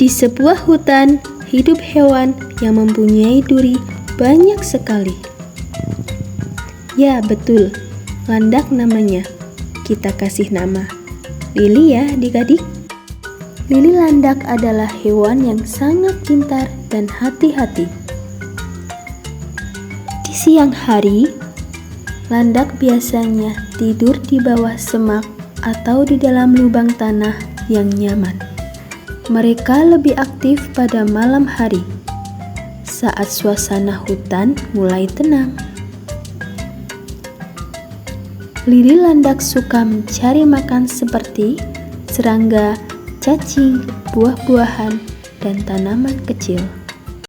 Di sebuah hutan, hidup hewan yang mempunyai duri banyak sekali. Ya, betul, landak namanya. Kita kasih nama Lili ya adik-adik. Lili landak adalah hewan yang sangat pintar dan hati-hati. Di siang hari, landak biasanya tidur di bawah semak atau di dalam lubang tanah yang nyaman. Mereka lebih aktif pada malam hari, saat suasana hutan mulai tenang. Lili landak suka mencari makan seperti serangga, cacing, buah-buahan, dan tanaman kecil.